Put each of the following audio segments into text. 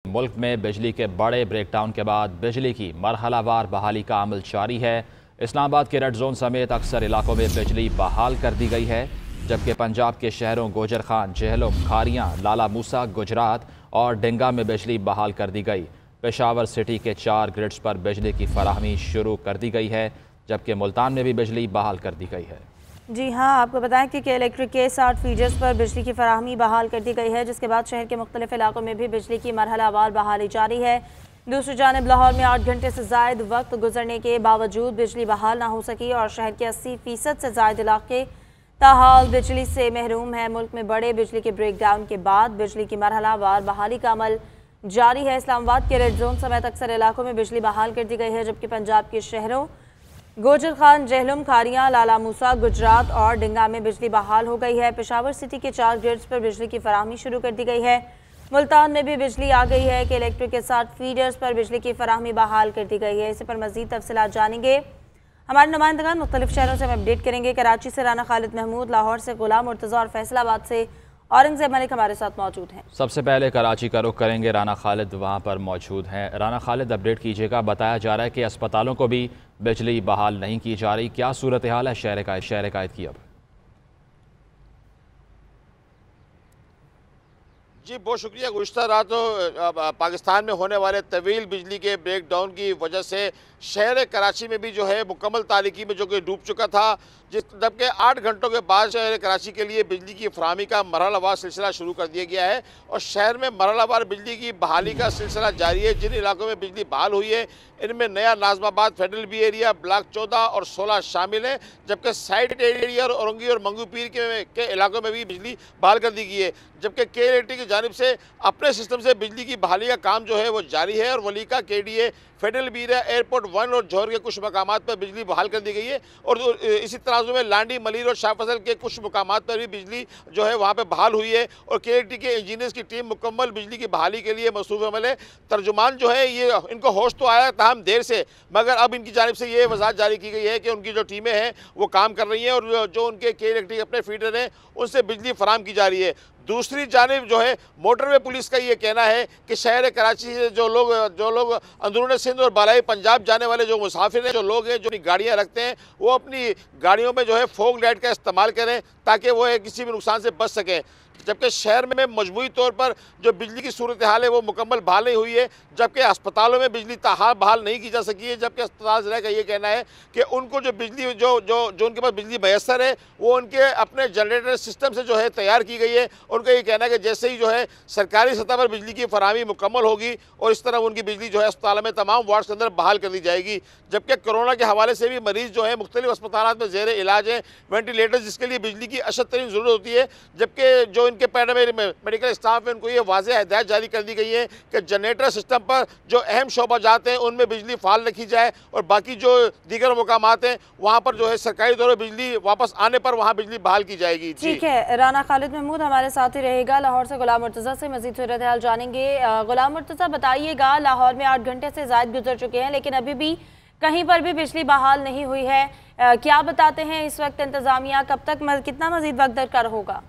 मुल्क में बिजली के बड़े ब्रेकडाउन के बाद बिजली की मरहलावार बहाली का अमल जारी है। इस्लामाबाद के रेड जोन समेत अक्सर इलाकों में बिजली बहाल कर दी गई है, जबकि पंजाब के शहरों गोजर खान, जेहलम, खारियां, लाला मूसा, गुजरात और डिंगा में बिजली बहाल कर दी गई। पेशावर सिटी के 4 ग्रिड्स पर बिजली की फराहमी शुरू कर दी गई है, जबकि मुल्तान में भी बिजली बहाल कर दी गई है। जी हाँ, आपको बताएं कि इलेक्ट्रिक के 60 फीडर्स पर बिजली की फराहमी बहाल कर दी गई है, जिसके बाद शहर के मुख्तलिफ इलाकों में भी बिजली की मरहलावार बहाली जारी है। दूसरी जानिब लाहौर में 8 घंटे से ज़ायद वक्त गुजरने के बावजूद बिजली बहाल ना हो सकी और शहर के 80% से ज़ायद इलाके ताहाल बिजली से महरूम है। मुल्क में बड़े बिजली के ब्रेकडाउन के बाद बिजली की मरहलावार बहाली का अमल जारी है। इस्लामाबाद के रेड जोन समेत अक्सर इलाकों में बिजली बहाल कर दी गई है, जबकि पंजाब के शहरों गोजर खान, जेहलम, खारियां, लाला मूसा, गुजरात और डिंगा में बिजली बहाल हो गई है। पेशावर सिटी के 4 ग्रिड्स पर बिजली की फराहमी शुरू कर दी गई है। मुल्तान में भी बिजली आ गई है कि इलेक्ट्रिक के 60 फीडर्स पर बिजली की फराहमी बहाल कर दी गई है। इस पर मजीद तफसीलात जानेंगे, हमारे नुमाइंदगान मुख्तलिफ शहरों से हम अपडेट करेंगे। कराची से राना खालिद महमूद, लाहौर से गुलाम मुर्तज़ा और फैसलाबाद से औरंगजेब मलिक हमारे साथ मौजूद हैं। सबसे पहले कराची का रुख करेंगे, राना खालिद वहाँ पर मौजूद हैं। राना खालिद, अपडेट कीजिएगा। बताया जा रहा है कि अस्पतालों को भी बिजली बहाल नहीं की जा रही, क्या सूरत हाल है शहर कायद की? अब जी बहुत शुक्रिया। गुज़श्ता रात पाकिस्तान में होने वाले तवील बिजली के ब्रेकडाउन की वजह से शहर कराची में भी जो है मुकम्मल तारीकी में जो कि डूब चुका था, जबकि 8 घंटों के बाद शहर कराची के लिए बिजली की फराहमी का मरहलावार सिलसिला शुरू कर दिया गया है और शहर में मरहलावार बिजली की बहाली का सिलसिला जारी है। जिन इलाकों में बिजली बहाल हुई है इनमें नया नाजमाबाद, फेडरल बी एरिया, ब्लॉक 14 और 16 शामिल हैं, जबकि साइड एरिया और औरंगी और मंगू पीर के इलाकों में भी बिजली बहाल कर दी गई है। जबकि KLAT की जानिब से अपने सिस्टम से बिजली की बहाली का काम जो है वो जारी है और वलीका, KDA, फेडरल बी एरिया, एयरपोर्ट 1 और जौहर के कुछ मकामात पर बिजली बहाल कर दी गई है और इसी तराजू में लांडी, मलिर और शाह फजल के कुछ मकामात पर भी बिजली जो है वहाँ पर बहाल हुई है और KLAT के इंजीनियर्स की टीम मुकम्मल बिजली की बहाली के लिए मसरूफ़ अमल है। तर्जुमान जो है ये इनको होश तो आया ताहम देर से, मगर अब इनकी जानिब से ये वजाहत जारी की गई है कि उनकी जो टीमें हैं वो काम कर रही हैं और जो उनके KLAT के अपने फीडर हैं उनसे बिजली फराहम की जा रही है। दूसरी जानिब जो है मोटरवे पुलिस का ये कहना है कि शहर कराची से जो लोग अंदरून सिंध और बालाई पंजाब जाने वाले जो मुसाफिर हैं, जो लोग हैं, जो अपनी गाड़ियाँ रखते हैं, वो अपनी गाड़ियों में जो है फॉग लाइट का इस्तेमाल करें ताकि वो किसी भी नुकसान से बच सकें। जबकि शहर में मजमूई तौर पर जो बिजली की सूरत हाल है वो मुकम्मल बहाल नहीं हुई है, जबकि अस्पतालों में बिजली ताहाल बहाल नहीं की जा सकी है। जबकि अस्पताल ज़िला का ये कहना है कि उनको जो बिजली जो उनके पास बिजली मैसर है वो उनके अपने जनरेटर सिस्टम से जो है तैयार की गई है। उनका ये कहना है कि जैसे ही जो है सरकारी सतह पर बिजली की फराहमी मुकम्मल होगी और इस तरह उनकी बिजली जो है अस्पतालों में तमाम वार्ड्स के अंदर बहाल कर दी जाएगी। जबकि कोरोना के हवाले से भी मरीज़ जो है मुख्तलिफ अस्पताल में ज़ेर इलाज हैं, वेंटिलेटर्स जिसके लिए बिजली की अशद तरीन ज़रूरत होती है। जबकि जो इनके पैरामेडिक मेडिकल स्टाफ है उनको ये वाज़ेह हिदायत जारी कर दी गई है कि जनरेटर सिस्टम पर जो अहम शोबा जाते हैं उनमें बिजली फाल रखी जाए और बाकी जो दीगर मुकामात हैं वहाँ पर जो है सरकारी तौर पर बिजली वापस आने पर वहाँ बिजली बहाल की जाएगी। ठीक है, राना खालिद महमूद हमारे साथ ही रहेगा। लाहौर से गुलाम मुर्तज़ा से मज़ीद सूरत हाल जानेंगे। गुलाम मुर्तज़ा, बताइएगा, लाहौर में 8 घंटे से ज़ायद गुजर चुके हैं लेकिन अभी भी कहीं पर भी बिजली बहाल नहीं हुई है। क्या बताते हैं इस वक्त इंतज़ामिया, कब तक कितना मज़ीद वक्त दरकार होगा?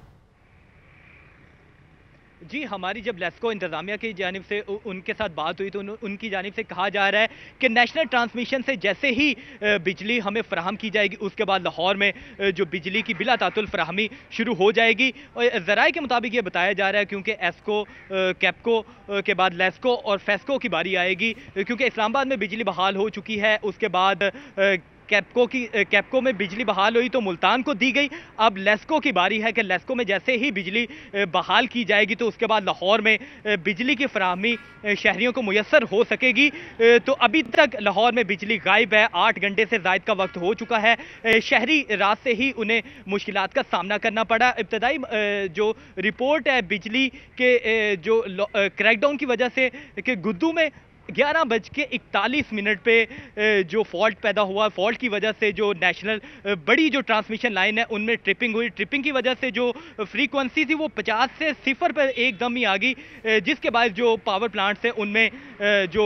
जी, हमारी जब लेस्को इंतज़ामिया की जानिब से उनके साथ बात हुई तो उनकी जानिब से कहा जा रहा है कि नेशनल ट्रांसमिशन से जैसे ही बिजली हमें फ़राहम की जाएगी उसके बाद लाहौर में जो बिजली की बिला तातुल फ़राहमी शुरू हो जाएगी। और ज़राए के मुताबिक ये बताया जा रहा है क्योंकि एस्को, कैप्को के बाद लेस्को और फेस्को की बारी आएगी, क्योंकि इस्लामाबाद में बिजली बहाल हो चुकी है। उसके बाद कैप्को में बिजली बहाल हुई तो मुल्तान को दी गई। अब लेस्को की बारी है कि लेस्को में जैसे ही बिजली बहाल की जाएगी तो उसके बाद लाहौर में बिजली की फराहमी शहरियों को मुयस्सर हो सकेगी। तो अभी तक लाहौर में बिजली गायब है, 8 घंटे से ज़ायद का वक्त हो चुका है। शहरी रात से ही उन्हें मुश्किलात का सामना करना पड़ा। इब्तदाई जो रिपोर्ट है बिजली के जो क्रैकडाउन की वजह से कि गुद्दू में 11:41 पे जो फॉल्ट पैदा हुआ, फॉल्ट की वजह से जो नेशनल बड़ी जो ट्रांसमिशन लाइन है उनमें ट्रिपिंग हुई। ट्रिपिंग की वजह से जो फ्रीक्वेंसी थी वो 50 से 0 पर एकदम ही आ गई, जिसके बाद जो पावर प्लांट्स हैं उनमें जो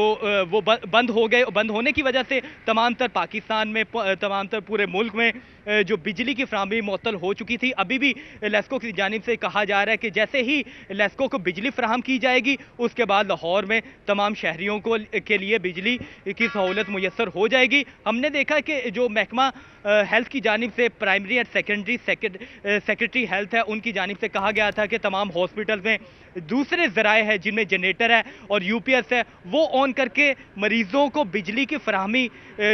वो बंद हो गए। बंद होने की वजह से तमाम तर पाकिस्तान में, तमाम तर पूरे मुल्क में जो बिजली की फराहमी मुअत्तल हो चुकी थी। अभी भी लेस्को की जानिब से कहा जा रहा है कि जैसे ही लेस्को को बिजली फराहम की जाएगी उसके बाद लाहौर में तमाम शहरियों को के लिए बिजली की सहूलत मुयस्सर हो जाएगी। हमने देखा कि जो महकमा हेल्थ की जानिब से प्राइमरी एंड सेक्रेटरी हेल्थ है उनकी जानिब से कहा गया था कि तमाम हॉस्पिटल में दूसरे ज़राए हैं जिनमें जनरेटर है और यूपीएस है वो ऑन करके मरीज़ों को बिजली की फराहमी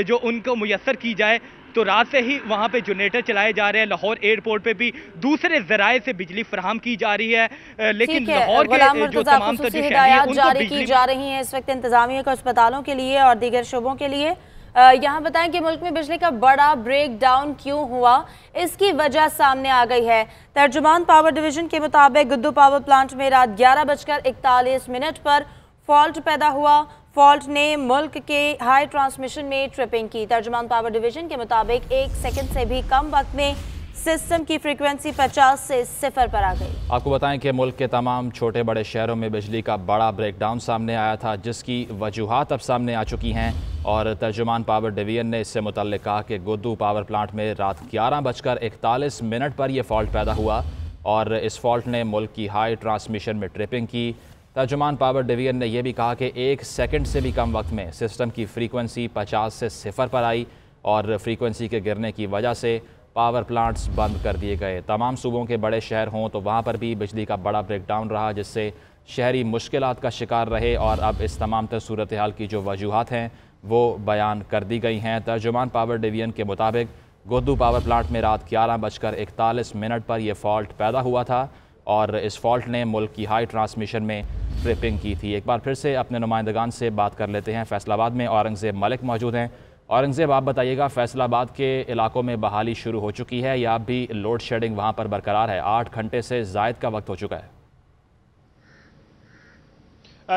जो उनको मुयस्सर की जाए। तो रात से ही वहाँ पे जनरेटर चलाए जा रहे हैं। लाहौर एयरपोर्ट पे भी दूसरे ज़राए से बिजली फराहम की जा रही है, लेकिन लाहौर के जो तमाम हिदायत जारी की जा रही हैं इस वक्त इंतजामिया को अस्पतालों के लिए और दीगर शोबों के लिए। यहाँ बताएं कि मुल्क में बिजली का बड़ा ब्रेक डाउन क्यों हुआ, इसकी वजह सामने आ गई है। तर्जुमान पावर डिवीजन के मुताबिक गुद्दू पावर प्लांट में रात 11:41 पर फॉल्ट पैदा हुआ। फॉल्ट ने मुल्क के हाई ट्रांसमिशन में ट्रिपिंग की। तर्जुमान पावर डिवीजन के मुताबिक 1 सेकंड से भी कम वक्त में सिस्टम की फ्रीक्वेंसी 50 से 0 पर आ गई। आपको बताएं कि मुल्क के तमाम छोटे बड़े शहरों में बिजली का बड़ा ब्रेकडाउन सामने आया था, जिसकी वजूहात अब सामने आ चुकी हैं। और तर्जुमान पावर डिवीजन ने इससे मुतल्लिक कहा कि गुद्दू पावर प्लांट में रात 11:41 पर यह फॉल्ट पैदा हुआ और इस फॉल्ट ने मुल्क की हाई ट्रांसमिशन में ट्रिपिंग की। तर्जुमान पावर डिवीजन ने यह भी कहा कि 1 सेकंड से भी कम वक्त में सिस्टम की फ्रीक्वेंसी 50 से 0 पर आई और फ्रीक्वेंसी के गिरने की वजह से पावर प्लांट्स बंद कर दिए गए। तमाम सूबों के बड़े शहर हों तो वहाँ पर भी बिजली का बड़ा ब्रेकडाउन रहा, जिससे शहरी मुश्किलात का शिकार रहे और अब इस तमाम सूरत हाल की जो वजूहात हैं वो बयान कर दी गई हैं। तर्जुमान पावर डिवीजन के मुताबिक गुद्दू पावर प्लांट में रात 11:41 पर यह फॉल्ट पैदा हुआ था और इस फॉल्ट ने मुल्क की हाई ट्रांसमिशन में ट्रिपिंग की थी। एक बार फिर से अपने नुमाइंदगान से बात कर लेते हैं। फैसलाबाद में औरंगज़ेब मलिक मौजूद हैं। औरंगज़ेब, आप बताइएगा, फैसलाबाद के इलाकों में बहाली शुरू हो चुकी है या भी लोड शेडिंग वहाँ पर बरकरार है? 8 घंटे से ज़ायद का वक्त हो चुका है।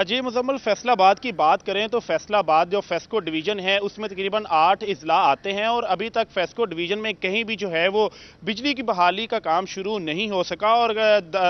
जी मुजम्मल, फैसलाबाद की बात करें तो फैसलाबाद जो फेस्को डिवीज़न है उसमें तकरीबन 8 इजला आते हैं और अभी तक फेस्को डिवीज़न में कहीं भी जो है वो बिजली की बहाली का काम शुरू नहीं हो सका। और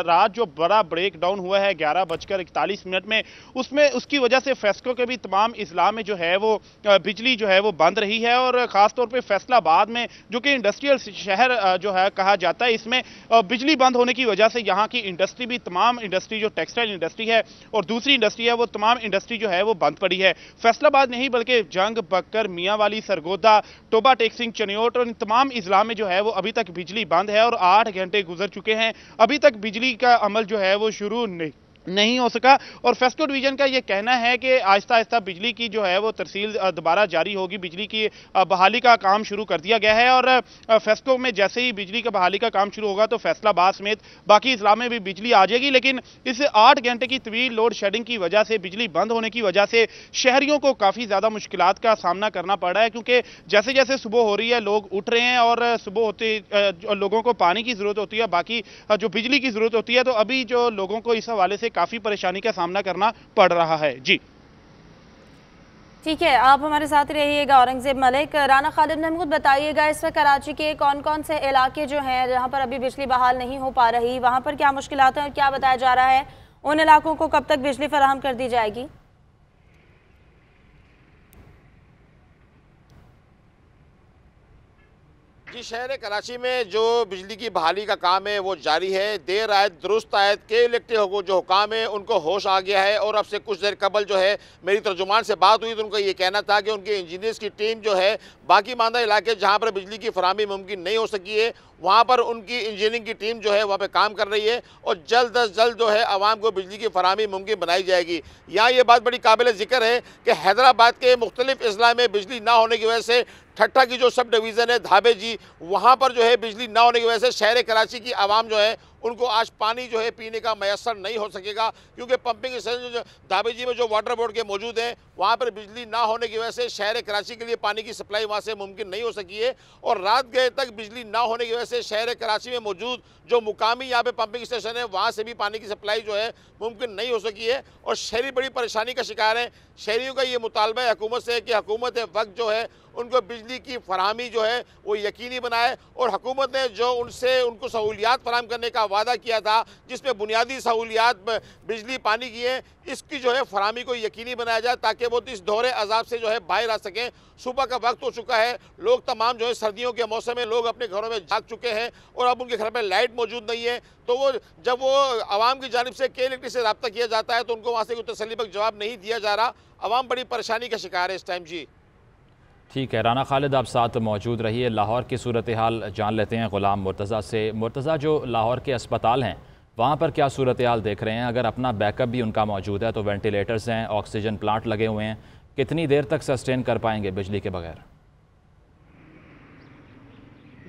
रात जो बड़ा ब्रेक डाउन हुआ है 11:41 में, उसमें उसकी वजह से फेस्को के भी तमाम इजला में जो है वो बिजली जो है वो बंद रही है। और ख़ास तौर पर फैसलाबाद में जो कि इंडस्ट्रियल शहर जो है कहा जाता है, इसमें बिजली बंद होने की वजह से यहाँ की इंडस्ट्री भी, तमाम इंडस्ट्री जो टेक्सटाइल इंडस्ट्री है और दूसरी इंडस्ट्री है वो तमाम इंडस्ट्री जो है वो बंद पड़ी है। फैसलाबाद नहीं बल्कि जंग, बक्कर, मियांवाली, सरगोदा, टोबा टेक्सिंग, चनियोट और इन तमाम इजला में जो है वो अभी तक बिजली बंद है और 8 घंटे गुजर चुके हैं, अभी तक बिजली का अमल जो है वो शुरू नहीं हो सका। और फेस्को डिवीजन का ये कहना है कि आहिस्ता आहिस्ता बिजली की जो है वो तरसील दोबारा जारी होगी, बिजली की बहाली का काम शुरू कर दिया गया है। और फेस्को में जैसे ही बिजली का बहाली का काम शुरू होगा तो फैसलाबाद समेत बाकी इजला में भी बिजली आ जाएगी। लेकिन इस 8 घंटे की तवील लोड शेडिंग की वजह से, बिजली बंद होने की वजह से शहरियों को काफ़ी ज़्यादा मुश्किलात का सामना करना पड़ रहा है, क्योंकि जैसे जैसे सुबह हो रही है लोग उठ रहे हैं और सुबह होते लोगों को पानी की ज़रूरत होती है, बाकी जो बिजली की ज़रूरत होती है, तो अभी जो लोगों को इस हवाले से काफी परेशानी का सामना करना पड़ रहा है। जी ठीक है, आप हमारे साथ रहिएगा। औरंगज़ेब मलिक। राना खालिद महमूद, बताइएगा इस वक्त कराची के कौन कौन से इलाके जो हैं जहां पर अभी बिजली बहाल नहीं हो पा रही, वहां पर क्या मुश्किलात हैं और क्या बताया जा रहा है, उन इलाकों को कब तक बिजली फराहम कर दी जाएगी? जी, शहर कराची में जो बिजली की बहाली का काम है वो जारी है। देर आयत दुरुस्त आयत के इलेक्ट्रिक जो हुकाम है उनको होश आ गया है और अब से कुछ देर कबल जो है मेरी तर्जुमान से बात हुई तो उनका ये कहना था कि उनके इंजीनियर्स की टीम जो है बाकी मानदा इलाके जहाँ पर बिजली की फराहमी मुमकिन नहीं हो सकी है वहाँ पर उनकी इंजीनियरिंग की टीम जो है वहाँ पे काम कर रही है और जल्द अज जल्द जो है आवाम को बिजली की फराहमी मुमकिन बनाई जाएगी। यहाँ ये बात बड़ी काबिल ज़िक्र है कि हैदराबाद के मुख्तलिफ अजला में बिजली ना होने की वजह से ठट्ठा की जो सब डिवीज़न है धाबे जी, वहाँ पर जो है बिजली ना होने की वजह से शहर कराची की आवाम जो है उनको आज पानी जो है पीने का मैसर नहीं हो सकेगा, क्योंकि पंपिंग स्टेशन जो धाबे जी में जो वाटर बोर्ड के मौजूद हैं वहाँ पर बिजली ना होने की वजह से शहर कराची के लिए पानी की सप्लाई वहाँ से मुमकिन नहीं हो सकी है। और रात गए तक बिजली ना होने की वजह से शहर कराची में मौजूद जो मुकामी यहाँ पे पंपिंग स्टेशन है वहाँ से भी पानी की सप्लाई जो है मुमकिन नहीं हो सकी है और शहरी बड़ी परेशानी का शिकार है। शहरियों का ये मुतालबा है हुकूमत से कि हुकूमत वक्त जो है उनको बिजली की फराहमी जो है वो यकीनी बनाए। और हुकूमत ने जो उनको सहूलियात फराहम करने का वादा किया था, जिसमें बुनियादी सहूलियात बिजली पानी की है, इसकी जो है फराहमी को यकीनी बनाया जाए ताकि वो इस दोहरे अजाब से जो है बाहर आ सकें। सुबह का वक्त हो चुका है, लोग तमाम जो है सर्दियों के मौसम में लोग अपने घरों में जाग चुके हैं और अब उनके घर में लाइट मौजूद नहीं है। तो जब वो आवाम की जानिब से के इलेक्ट्रिक से रब्ता किया जाता है तो उनको वहाँ से कोई तसल्लीबख्श जवाब नहीं दिया जा रहा। आवाम बड़ी परेशानी का शिकार है इस टाइम। जी ठीक है, राना खालिद आप साथ मौजूद रहिए। लाहौर की सूरत हाल जान लेते हैं ग़ुलाम मुर्तज़ा से। मुर्तज़ा, जो लाहौर के अस्पताल हैं वहाँ पर क्या सूरत हाल देख रहे हैं? अगर अपना बैकअप भी उनका मौजूद है तो वेंटिलेटर्स हैं, ऑक्सीजन प्लांट लगे हुए हैं, कितनी देर तक सस्टेन कर पाएंगे बिजली के बगैर?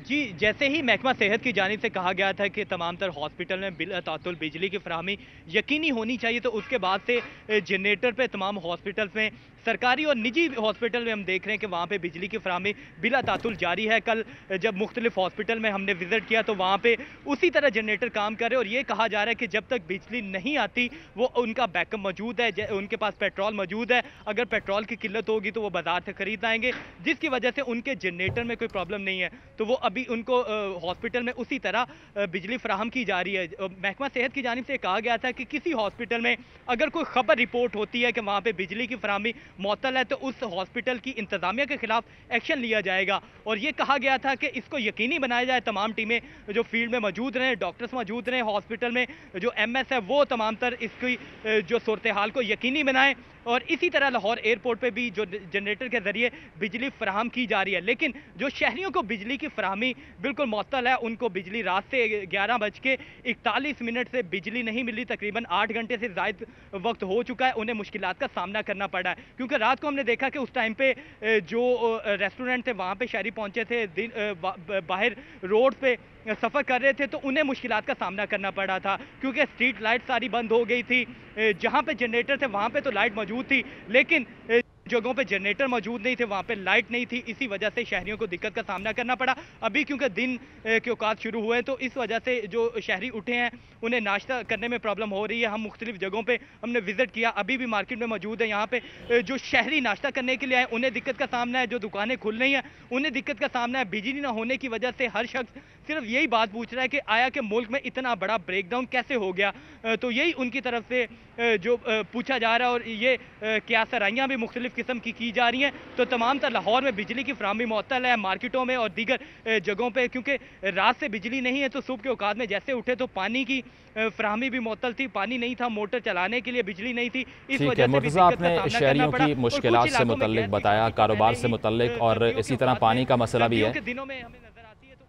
जी, जैसे ही महकमा सेहत की जानिब से कहा गया था कि तमाम तर हॉस्पिटल में बिलातातुल बिजली की फराहमी यकीनी होनी चाहिए, तो उसके बाद से जनरेटर पे तमाम हॉस्पिटल्स में, सरकारी और निजी हॉस्पिटल में हम देख रहे हैं कि वहाँ पे बिजली की फराहमी बिलातातुल जारी है। कल जब मुख्तलिफ हॉस्पिटल में हमने विजिट किया तो वहाँ पे उसी तरह जनरेटर काम कर रहे हैं और ये कहा जा रहा है कि जब तक बिजली नहीं आती वो उनका बैकअप मौजूद है, उनके पास पेट्रोल मौजूद है। अगर पेट्रोल की किल्लत होगी तो वो बाजार से खरीद आएंगे, जिसकी वजह से उनके जनरेटर में कोई प्रॉब्लम नहीं है। तो वो अभी उनको हॉस्पिटल में उसी तरह बिजली फराहम की जा रही है। महकमा सेहत की जानिब से कहा गया था कि किसी हॉस्पिटल में अगर कोई खबर रिपोर्ट होती है कि वहाँ पे बिजली की फराहमी मुअत्तल है तो उस हॉस्पिटल की इंतजामिया के खिलाफ एक्शन लिया जाएगा। और ये कहा गया था कि इसको यकीनी बनाया जाए, तमाम टीमें जो फील्ड में मौजूद रहें, डॉक्टर्स मौजूद रहें, हॉस्पिटल में जो MS है वो तमाम तर इसकी जो सूरत हाल को यकीनी बनाएं। और इसी तरह लाहौर एयरपोर्ट पे भी जो जनरेटर के जरिए बिजली फराहम की जा रही है, लेकिन जो शहरियों को बिजली की फराहमी बिल्कुल मुअत्तल है, उनको बिजली रात से 11:41 से बिजली नहीं मिली, तकरीबन 8 घंटे से ज़ायद वक्त हो चुका है। उन्हें मुश्किलात का सामना करना पड़ा है क्योंकि रात को हमने देखा कि उस टाइम पे जो रेस्टोरेंट थे वहाँ पे शहरी पहुँचे थे, बाहर रोड पे सफ़र कर रहे थे तो उन्हें मुश्किलात का सामना करना पड़ा था क्योंकि स्ट्रीट लाइट सारी बंद हो गई थी। जहाँ पे जनरेटर थे वहाँ पे तो लाइट मौजूद थी, लेकिन जगहों पे जनरेटर मौजूद नहीं थे, वहाँ पे लाइट नहीं थी। इसी वजह से शहरियों को दिक्कत का सामना करना पड़ा। अभी क्योंकि दिन के औकात शुरू हुए हैं तो इस वजह से जो शहरी उठे हैं उन्हें नाश्ता करने में प्रॉब्लम हो रही है। हम मुख्तलिफ जगहों पे हमने विजिट किया, अभी भी मार्केट में मौजूद है। यहाँ पे जो शहरी नाश्ता करने के लिए आए उन्हें दिक्कत का सामना है, जो दुकानें खुल रही हैं उन्हें दिक्कत का सामना है। बिजली न होने की वजह से हर शख्स सिर्फ यही बात पूछ रहा है कि आया कि मुल्क में इतना बड़ा ब्रेकडाउन कैसे हो गया। तो यही उनकी तरफ से जो पूछा जा रहा है और ये क्या सराइयाँ भी मुख्तलिफ किस्म की जा रही हैं। तो तमाम तर लाहौर में बिजली की फराहमी मुअत्तल है, मार्केटों में और दीगर जगहों पे, क्योंकि रात से बिजली नहीं है तो सुबह के औकात में जैसे उठे तो पानी की फराहमी भी मुअत्तल थी, पानी नहीं था, मोटर चलाने के लिए बिजली नहीं थी। इस वजह से मुर्तज़ा, आपने शहरियों की मुश्किलात से मुतल्लिक बताया, कारोबार से मुतल्लिक, और इसी तरह पानी का मसला भी है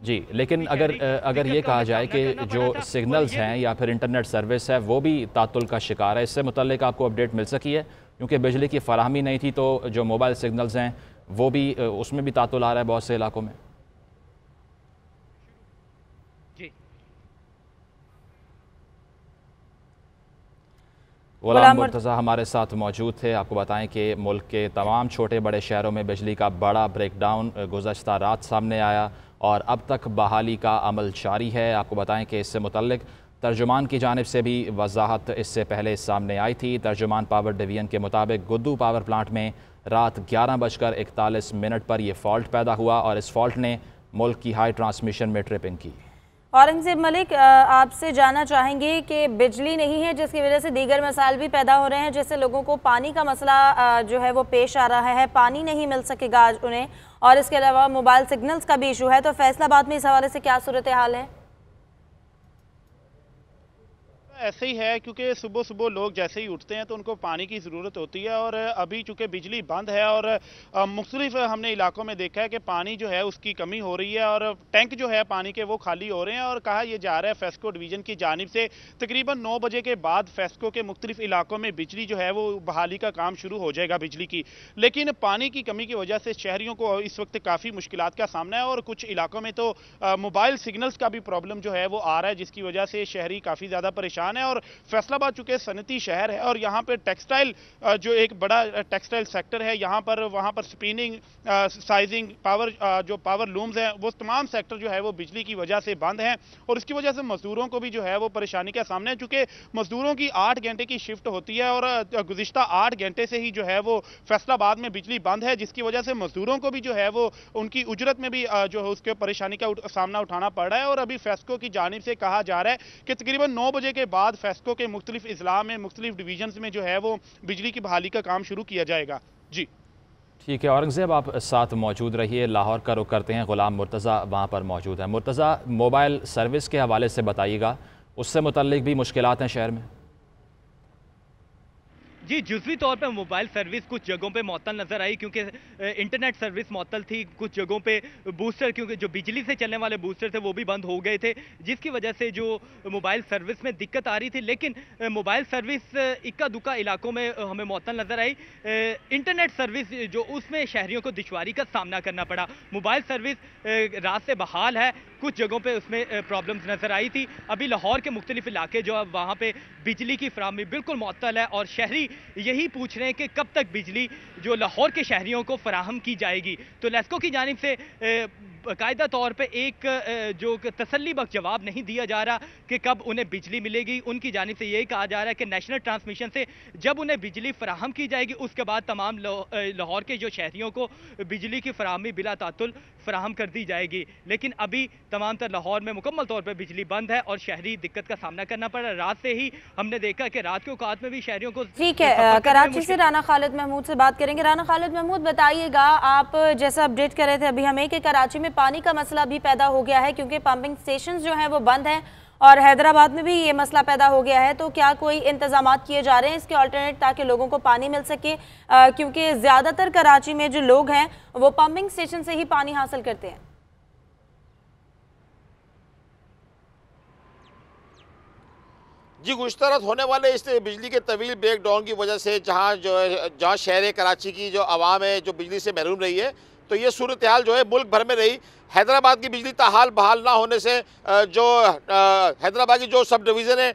जी। लेकिन अगर ये कहा जाए कि जो सिग्नल्स हैं या फिर इंटरनेट सर्विस है वो भी तातुल का शिकार है, इससे मुतल्लिक आपको अपडेट मिल सकी है? क्योंकि बिजली की फराहमी नहीं थी तो जो मोबाइल सिग्नल्स हैं वो भी, उसमें भी तातुल आ रहा है बहुत से इलाकों में। ग़ुलाम मुर्तज़ा हमारे साथ मौजूद थे। आपको बताएं कि मुल्क के तमाम छोटे बड़े शहरों में बिजली का बड़ा ब्रेकडाउन गुज़श्ता रात सामने आया और अब तक बहाली का अमल जारी है। आपको बताएं कि इससे मुतल्लिक तर्जुमान की जानिब से भी वजाहत इससे पहले सामने आई थी। तर्जुमान पावर डिवीज़न के मुताबिक गुद्दू पावर प्लांट में रात 11:41 पर यह फ़ॉल्ट पैदा हुआ और इस फॉल्ट ने मुल्क की हाई ट्रांसमिशन में ट्रिपिंग की। औरंगज़ेब मलिक, आपसे जानना चाहेंगे कि बिजली नहीं है जिसकी वजह से दीगर मसाइल भी पैदा हो रहे हैं, जैसे लोगों को पानी का मसला जो है वो पेश आ रहा है, पानी नहीं मिल सकेगा आज उन्हें, और इसके अलावा मोबाइल सिग्नल्स का भी इशू है। तो फैसलाबाद में इस हवाले से क्या सूरत हाल है? ऐसे ही है क्योंकि सुबह सुबह लोग जैसे ही उठते हैं तो उनको पानी की ज़रूरत होती है और अभी चूँकि बिजली बंद है और मुख्तलिफ हमने इलाकों में देखा है कि पानी जो है उसकी कमी हो रही है और टैंक जो है पानी के वो खाली हो रहे हैं। और कहा यह जा रहा है फेस्को डिवीज़न की जानिब से तकरीबन 9 बजे के बाद फेस्को के मुख्तलिफ इलाकों में बिजली जो है वो बहाली का काम शुरू हो जाएगा बिजली की। लेकिन पानी की कमी की वजह से शहरियों को इस वक्त काफ़ी मुश्किलात का सामना है और कुछ इलाकों में तो मोबाइल सिग्नल्स का भी प्रॉब्लम जो है वो आ रहा है, जिसकी वजह से शहरी काफ़ी ज़्यादा परेशान परेशान है। और फैसलाबाद चूंकि सनती शहर है और यहाँ पे टेक्सटाइल जो एक बड़ा टेक्सटाइल सेक्टर है, वहाँ पर स्पिनिंग, साइजिंग, जो पावर लूम्स हैं, वो तमाम सेक्टर जो है वो बिजली की वजह से बंद हैं और इसकी वजह से मजदूरों को भी जो है वो परेशानी का सामना है। चूंकि मजदूरों की 8 घंटे की शिफ्ट होती है और गुज़िश्ता 8 घंटे से ही जो है वो फैसलाबाद में बिजली बंद है, जिसकी वजह से मजदूरों को भी जो है वो उनकी उजरत में भी जो है उसके परेशानी का सामना उठाना पड़ रहा है। और अभी फेस्को की जानिब से कहा जा रहा है कि तकरीबन 9 बजे के बाद फेस्को के मुख्तलिफ इजला में, मुख्तलिफ डिवीजन में जो है वो बिजली की बहाली का काम शुरू किया जाएगा। जी ठीक है, औरंगजेब आप साथ मौजूद रहिए। लाहौर का रुख करते हैं, गुलाम मुर्तज़ा वहाँ पर मौजूद है। मुर्तज़ा, मोबाइल सर्विस के हवाले से बताइएगा, उससे मुतल्लिक भी मुश्किलात हैं शहर में? जी, जुज़वी तौर पर मोबाइल सर्विस कुछ जगहों पे मअतल नज़र आई, क्योंकि इंटरनेट सर्विस मअतल थी। कुछ जगहों पे बूस्टर, क्योंकि जो बिजली से चलने वाले बूस्टर थे वो भी बंद हो गए थे, जिसकी वजह से जो मोबाइल सर्विस में दिक्कत आ रही थी। लेकिन मोबाइल सर्विस इक्का दुक्का इलाकों में हमें मअतल नज़र आई। इंटरनेट सर्विस जो उसमें शहरियों को दुश्वारी का सामना करना पड़ा। मोबाइल सर्विस रात से बहाल है, कुछ जगहों पे उसमें प्रॉब्लम्स नज़र आई थी। अभी लाहौर के मुख्तलिफ इलाके जो है वहाँ पे बिजली की फराहमी बिल्कुल मअतल है और शहरी यही पूछ रहे हैं कि कब तक बिजली जो लाहौर के शहरियों को फराहम की जाएगी। तो लेस्को की जानिब से बाकायदा तौर पे एक जो तसल्ली बख्श जवाब नहीं दिया जा रहा कि कब उन्हें बिजली मिलेगी। उनकी जानिब से यही कहा जा रहा है कि नेशनल ट्रांसमिशन से जब उन्हें बिजली फराहम की जाएगी उसके बाद तमाम लाहौर के जो शहरियों को बिजली की फराहमी बिला तातुल फराहम कर दी जाएगी। लेकिन अभी तमाम तर लाहौर में मुकम्मल तौर पर बिजली बंद है और शहरी दिक्कत का सामना करना पड़ रहा है। रात से ही हमने देखा कि रात के औकात में भी शहरियों को। ठीक है, कराची से राना खालिद महमूद से बात करेंगे। राना खालिद महमूद, बताइएगा, आप जैसा अपडेट कर रहे थे अभी हमें कि कराची में पानी का मसला भी पैदा हो गया है क्योंकि पंपिंग स्टेशन जो हैं वो बंद हैं और हैदराबाद में भी ये मसला पैदा हो गया है। तो क्या कोई इंतजाम किए जा रहे हैं इसके अल्टरनेट ताकि लोगों को पानी मिल सके, क्योंकि ज़्यादातर कराची में जो लोग हैं वो पंपिंग स्टेशन से ही पानी हासिल करते हैं? जी, गुज़िश्ता रात होने वाले इस बिजली के तवील ब्रेक डाउन की वजह से जहाँ शहर कराची की जो आवाम है जो बिजली से महरूम रही है, तो ये सूरत हाल जो है मुल्क भर में रही। हैदराबाद की बिजली ताहाल बहाल ना होने से जो हैदराबाद की जो सब डिवीज़न है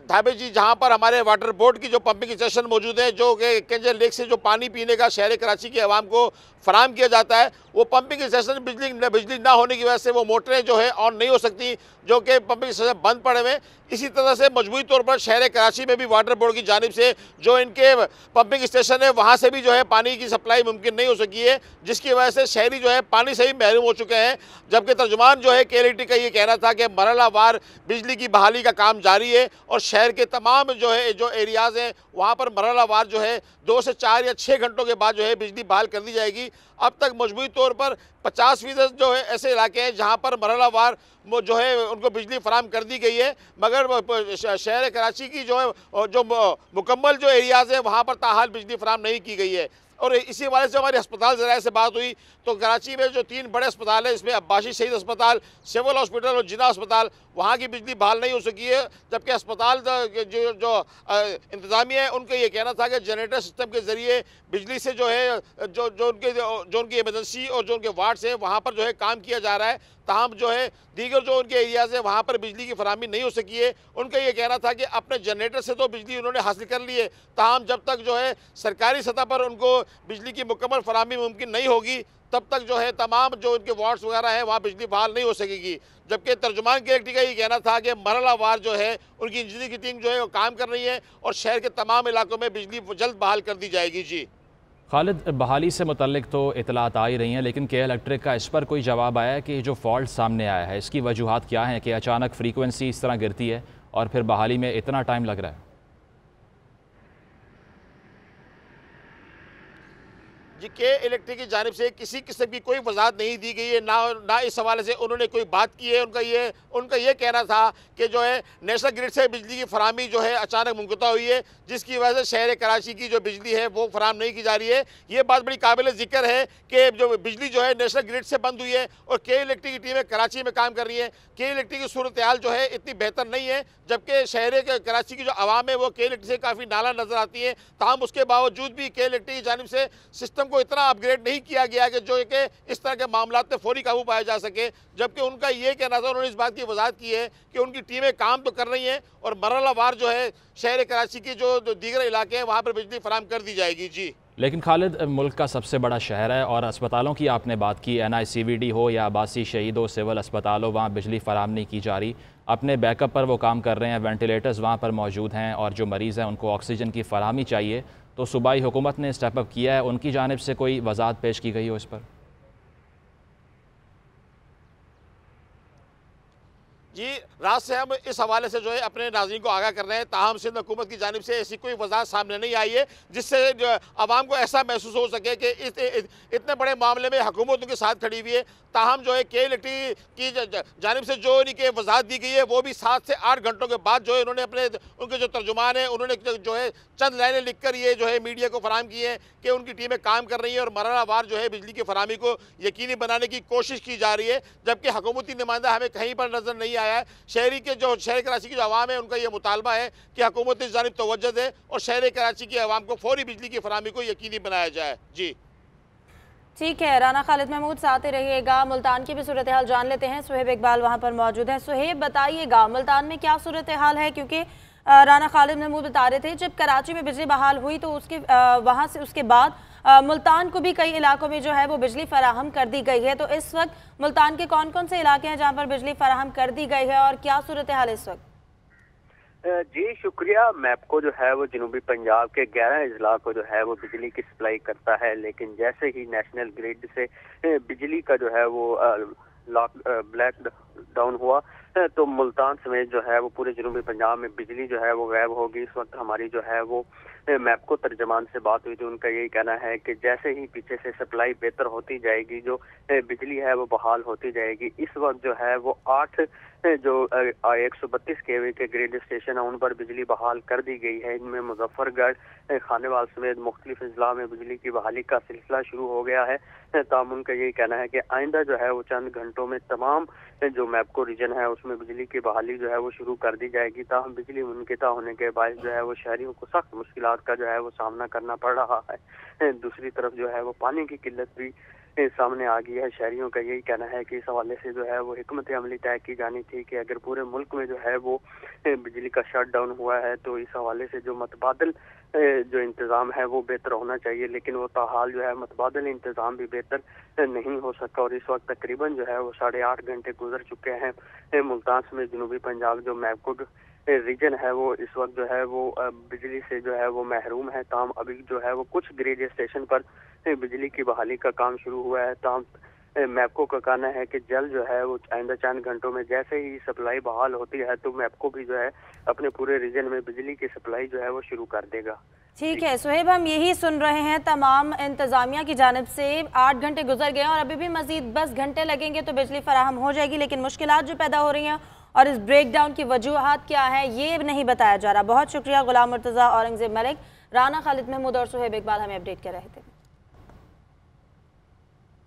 धाबे जी, जहाँ पर हमारे वाटर बोर्ड की जो पंपिंग स्टेशन मौजूद है, जो कि केंजर लेक से जो पानी पीने का शहर कराची की आवाम को फराहम किया जाता है, वो पंपिंग स्टेशन बिजली ना होने की वजह से वो मोटरें जो है ऑन नहीं हो सकती, जो कि पंपिंग स्टेशन बंद पड़े हुए। इसी तरह से मजबूरी तौर पर शहर कराची में भी वाटर बोर्ड की जानिब से जो इनके पंपिंग स्टेशन है वहाँ से भी जो है पानी की सप्लाई मुमकिन नहीं हो सकी है, जिसकी वजह से शहरी जो है पानी से ही महरूम हो चुके हैं। जबकि तर्जुमान जो है KLT का ये कहना था कि मरहलावार बिजली की बहाली का काम जारी है और शहर के तमाम जो एरियाज़ हैं वहाँ पर मरहलावार जो है 2 से 4 या 6 घंटों के बाद जो है बिजली बहाल कर दी जाएगी। अब तक मजबूरी तौर पर 50% जो है ऐसे इलाके हैं जहाँ पर मरहलावार जो है उनको बिजली फराहम कर दी गई है, मगर शहर कराची की जो मुकम्मल जो एरियाज़ हैं वहाँ पर ताहाल बिजली फराहम नहीं की गई है। और इसी वाले से हमारे अस्पताल ज़राए से बात हुई तो कराची में जो 3 बड़े अस्पताल हैं, इसमें अब्बासी शहीद अस्पताल, सिविल हॉस्पिटल और जिना अस्पताल, वहाँ की बिजली बहाल नहीं हो सकी है। जबकि अस्पताल जो इंतज़ामिया है उनका ये कहना था कि जनरेटर सिस्टम के ज़रिए बिजली से जो है जो उनकी इमरजेंसी और जो उनके वार्ड्स हैं वहाँ पर जो है काम किया जा रहा है। ताहम जो है दीगर जो उनके एरियाज़ हैं वहाँ पर बिजली की फराहमी नहीं हो सकी है। उनका ये कहना था कि अपने जनरेटर से तो बिजली उन्होंने हासिल कर ली है, ताहम जब तक जो है सरकारी सतह पर उनको बिजली की मुकम्मल फराहमी मुमकिन नहीं होगी तब तक जो है तमाम जो उनके वार्ड्स वगैरह हैं वहाँ बिजली बहाल नहीं हो सकेगी। जबकि तर्जुमान KLT का ये कहना था कि मरहलावार जो है उनकी इंजीनियरिंग की टीम जो है वो काम कर रही है और शहर के तमाम इलाकों में बिजली जल्द बहाल कर दी जाएगी। जी खालिद, बहाली से मुतल्लिक तो इतलात आ ही रही हैं, लेकिन KL इलेक्ट्रिक का इस पर कोई जवाब आया है कि जो फॉल्ट सामने आया है इसकी वजूहात क्या हैं कि अचानक फ्रीक्वेंसी इस तरह गिरती है और फिर बहाली में इतना टाइम लग रहा है? जी, KL इलेक्ट्रिक की जानिब से किसी किस्म की कोई वजाहत नहीं दी गई है, ना इस हवाले से उन्होंने कोई बात की है। उनका ये कहना था कि जो है नेशनल ग्रिड से बिजली की फराहमी जो है अचानक मुनक़ता हुई है, जिसकी वजह से शहर कराची की जो बिजली है वो फराहम नहीं की जा रही है। ये बात बड़ी काबिल ज़िक्र है कि जो बिजली जो है नेशनल ग्रिड से बंद हुई है और KL इलेक्ट्रिक की टीमें कराची में काम कर रही हैं। KL इलेक्ट्रिक की सूरत हाल जो है इतनी बेहतर नहीं है, जबकि शहर कराची की जो आवाम है वो KL इलेक्ट्रिक से काफ़ी नाला नज़र आती है। ताहम उसके बावजूद भी KL इलेक्ट्रिक की जानिब से सिस्टम को इतना अपग्रेड नहीं किया गया कि जो कि इस तरह के मामलात में फौरी काबू पाया जा सके, जबकि उनका ये कहना था, उन्होंने इस बात की वजाहत की है कि उनकी टीमें काम तो कर रही हैं और मरहलावार जो है शहर कराची के जो दीगर इलाके हैं वहाँ पर बिजली फराहम कर दी जाएगी। जी लेकिन खालिद, मुल्क का सबसे बड़ा शहर है और अस्पतालों की आपने बात की, NICVD हो या आबासी शहीदों सिविल अस्पताल हो, वहाँ बिजली फराहम नहीं की जा रही। अपने बैकअप पर वो काम कर रहे हैं, वेंटिलेटर्स वहाँ पर मौजूद हैं और जो मरीज़ हैं उनको ऑक्सीजन की फराहमी चाहिए। तो सूबाई हुकूमत ने स्टेप अप किया है, उनकी जानिब से कोई वजाहत पेश की गई हो इस पर? जी, रात से हम इस हवाले से जो है अपने नाज़रीन को आगाह कर रहे हैं, ताहम सिंध हुकूमत की जानिब से ऐसी कोई वजाहत सामने नहीं आई है जिससे आवाम को ऐसा महसूस हो सके कि इतने बड़े मामले में हुकूमत उनके साथ खड़ी हुई है। ताहम जो है KLEC की जानिब से जो उनकी वजाहत दी गई है वो भी 7 से 8 घंटों के बाद जो है उन्होंने उनके जो तर्जुमान है उन्होंने जो है चंद लाइनें लिख कर ये जो है मीडिया को फराहम की है कि उनकी टीमें काम कर रही हैं और मरहलावार जो है बिजली की फराहमी को यकीनी बनाने की कोशिश की जा रही है, जबकि हुकूमती नुमाइंदा हमें कहीं पर नजर नहीं आया है। शहर कराची की जो आवाम है उनका यह मुतालबा है कि हुकूमत इस जानिब तवज्जो दे और शहर कराची की आवाम को फौरी बिजली की फराहमी को यकीनी बनाया जाए। जी ठीक है, राना खालिद महमूद साथ ही रहिएगा। मुल्तान की भी सूरत हाल जान लेते हैं, सुहेब इकबाल वहाँ पर मौजूद हैं। सुहेब, बताइएगा मुल्तान में क्या सूरत हाल है, क्योंकि राना खालिद महमूद बता रहे थे जब कराची में बिजली बहाल हुई तो उसके वहाँ से उसके बाद मुल्तान को भी कई इलाकों में जो है वो बिजली फराहम कर दी गई है। तो इस वक्त मुल्तान के कौन कौन से इलाके हैं जहाँ पर बिजली फराहम कर दी गई है और क्या सूरत हाल इस वक्त? जी शुक्रिया। मैपको जो है वो जनूबी पंजाब के 11 अजला को जो है वो बिजली की सप्लाई करता है, लेकिन जैसे ही नेशनल ग्रिड से बिजली का जो है वो ब्लैक डाउन हुआ तो मुल्तान समेत जो है वो पूरे जनूबी पंजाब में बिजली जो है वो गायब होगी। इस वक्त हमारी जो है वो मैपको तर्जमान से बात हुई थी, उनका यही कहना है कि जैसे ही पीछे से सप्लाई बेहतर होती जाएगी, जो बिजली है वो बहाल होती जाएगी। इस वक्त जो है वो 8 जो 132 kV के ग्रिड स्टेशन है उन पर बिजली बहाल कर दी गई है। इनमें मुजफ्फरगढ़, खानेवाल समेत मुख्तलिफ अजला में बिजली की बहाली का सिलसिला शुरू हो गया है। ताहम उनका यही कहना है कि आइंदा जो है वो चंद घंटों में तमाम जो मैपको रीजन है उसमें बिजली की बहाली जो है वो शुरू कर दी जाएगी। ताहम बिजली मुनक़ता होने के बाद जो है वो शहरियों को सख्त मुश्किलात का जो है वो सामना करना पड़ रहा है। दूसरी तरफ जो है वो पानी की किल्लत भी सामने आ गई है। शहरियों का यही कहना है कि इस हवाले से जो है वो हिकमत अमली तय की जानी थी कि अगर पूरे मुल्क में जो है वो बिजली का शट डाउन हुआ है तो इस हवाले से जो मतबादल जो इंतज़ाम है वो बेहतर होना चाहिए, लेकिन वो ताहाल जो है मतबादल इंतज़ाम भी बेहतर नहीं हो सका और इस वक्त तकरीबन जो है वो 8.5 घंटे गुजर चुके हैं। मुल्तान में जनूबी पंजाब जो मैपको रीजन है वो इस वक्त जो है वो बिजली से जो है वो महरूम है। ताम अभी जो है वो कुछ ग्रिड स्टेशन पर बिजली की बहाली का काम शुरू हुआ है। ताम मैपको का कहना है कि जल्द जो है वो आइंदा चंद घंटों में जैसे ही सप्लाई बहाल होती है तो मैपको भी जो है अपने पूरे रीजन में बिजली की सप्लाई जो है वो शुरू कर देगा। ठीक है सुहेब, हम यही सुन रहे हैं तमाम इंतजामिया की जानिब से। 8 घंटे गुजर गए और अभी भी मजीद 10 घंटे लगेंगे तो बिजली फराहम हो जाएगी, लेकिन मुश्किलात जो पैदा हो रही हैं और इस ब्रेकडाउन की वजूहात क्या है ये नहीं बताया जा रहा। बहुत शुक्रिया गुलाम मुर्तज़ा, औरंगजेब मलिक, राना खालिद महमूद और सुहेब इकबाल हमें अपडेट कर रहे थे।